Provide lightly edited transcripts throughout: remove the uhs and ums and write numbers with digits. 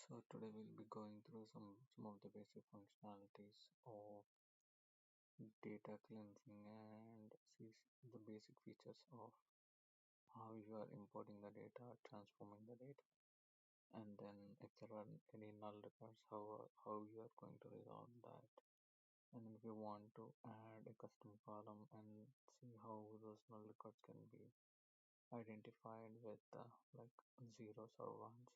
So today we'll be going through some of the basic functionalities of data cleansing and see the basic features of how you are importing the data, transforming the data, and then if there are any null records, how you are going to resolve that. And if you want to add a custom column and see how those null records can be identified with like zeros or ones,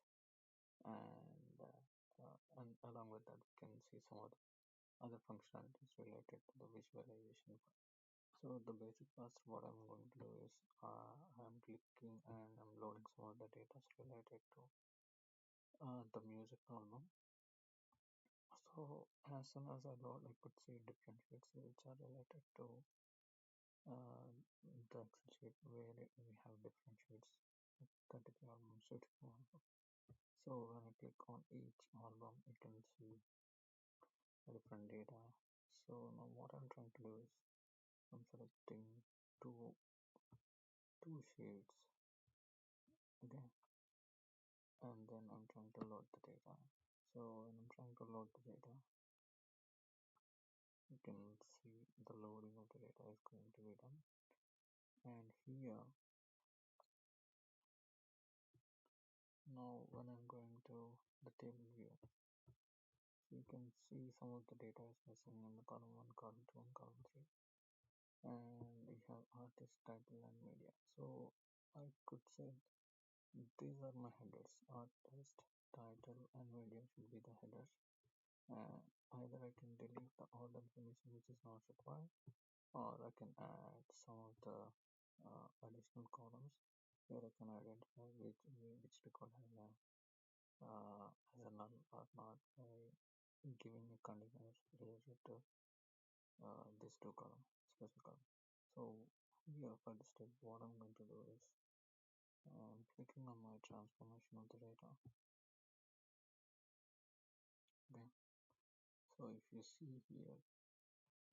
and along with that we can see some of the other functionalities related to the visualization. So the basic first what I'm going to do is I'm clicking and I'm loading some of the data related to the music album. So as soon as I load, I could see different sheets which are related to uh, the Excel sheet where we have different sheets, 33 albums, 64 album. So when I click on each album, you can see different data. So now what I'm trying to do is I'm selecting two two sheets, okay, and then I'm trying to load the data. So when I'm trying to load the data, you can see the loading of the data is going to be done. And here now when I'm going to the table view, so you can see some of the data is missing in the column 1, column 2, and column 3. And we have artist, title, and media. So I could say these are my headers. Artist, title, and media should be the headers. Either I can delete the all the information which is not required, or I can add some of the additional columns where I can identify which record has a null or not by giving a condition related to these two columns, special column. So here for the step, what I'm going to do is clicking on my transformation of the data. Okay, so if you see here,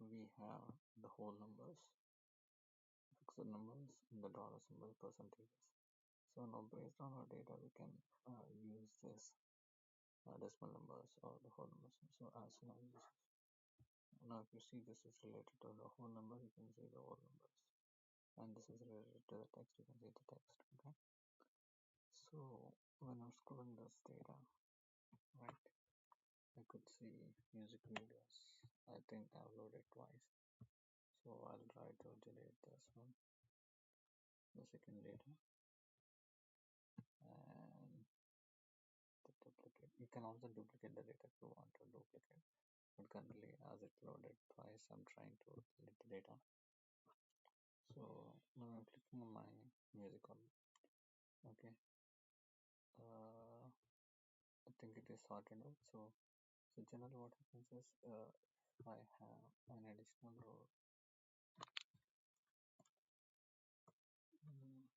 we have the whole numbers, fixed numbers, and the dollar symbol percentages. So now based on our data, we can use this decimal numbers or the whole numbers. So as now if you see this is related to the whole number, you can see the whole numbers. And this is related to the text, you can see the text. Okay. So when I'm scrolling this data, right, I could see music videos. I think I've loaded twice. So I'll try to delete this one, the second data, and the duplicate. You can also duplicate the data if you want to duplicate. But currently, as it loaded twice, I'm trying to delete the data. So now I'm clicking on my music album. Okay. I think it is sorted out. So generally what happens is if I have an additional row, mm,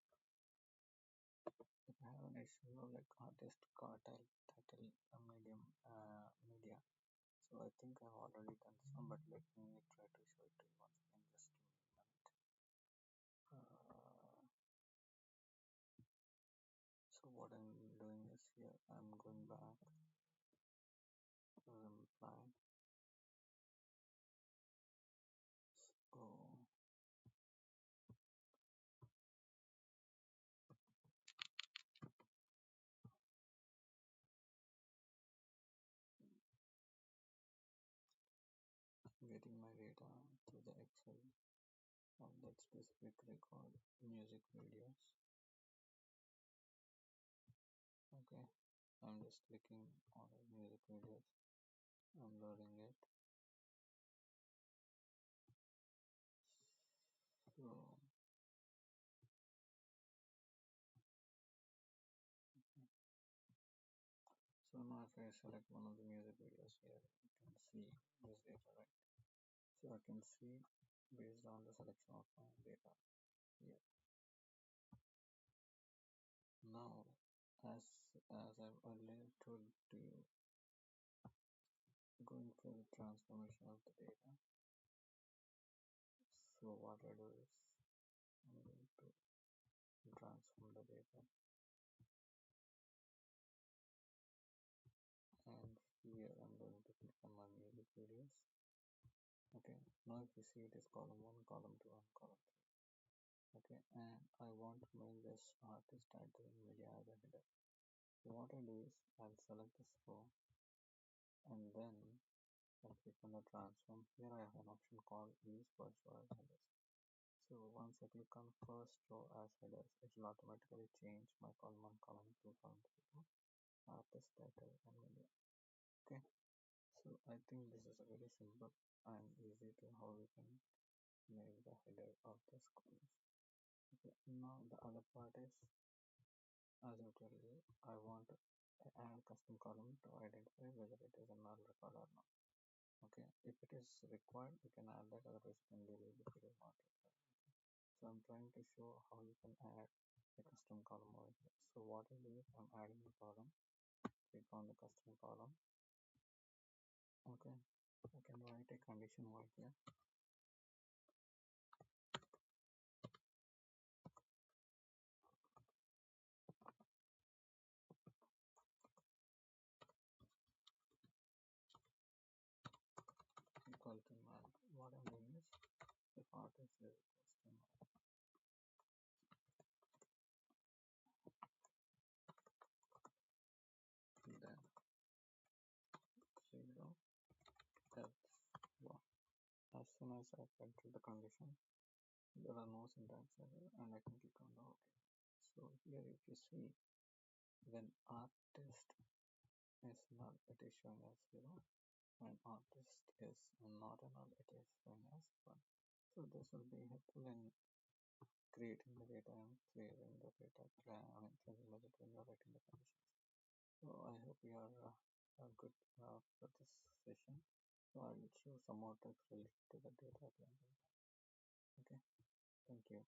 if I have an additional row like artist, cartel, title, medium, media. So I think I've already done this one, but let me try to show it to you once again. Just give me a minute. So what I'm doing is here, I'm going back to apply. So getting my data to the Excel of that specific record, music videos. Okay, I'm just clicking on the music videos. I'm loading it. So now if I select one of the music videos here, you can see this data, right? So I can see based on the selection of my data here. Now, as I've earlier told you, going for the transformation of the data. So what I do is I'm going to transform the data. here I'm going to click on my music videos. Okay, now if you see it is column 1, column 2 and column 3. Okay, and I want to make this artist title in media as a header. So what I do is I'll select this row and then I'll click on the transform. Here I have an option called use first row as headers. So once I click on first row as headers, it will automatically change my column 1, column 2, column 3 to artist title and media. Okay, so I think this is a very simple and easy to how we can make the header of this columns. Okay, now the other part is, as I told you, I want to add a custom column to identify whether it is a null record or not. Okay, if it is required, you can add that, otherwise you can delete if it is not required. Okay. So I'm trying to show how you can add a custom column over here. So what I do is I'm adding a column, click on the custom column. Okay, I can write a condition over here. Equal to null. What I'm doing is if artist is equals to null, then 0 else 1. As soon as I enter the condition, there are no syntax error and I can click on the OK. So here if you see, when artist is null, it is showing as 0. When artist is not a null, it is showing as 1. So this will be helpful in creating the data and clearing the data, changing the data when you are writing the conditions. So I hope you are good for this session. So I will show some more tricks related to the data cleansing. Okay, thank you.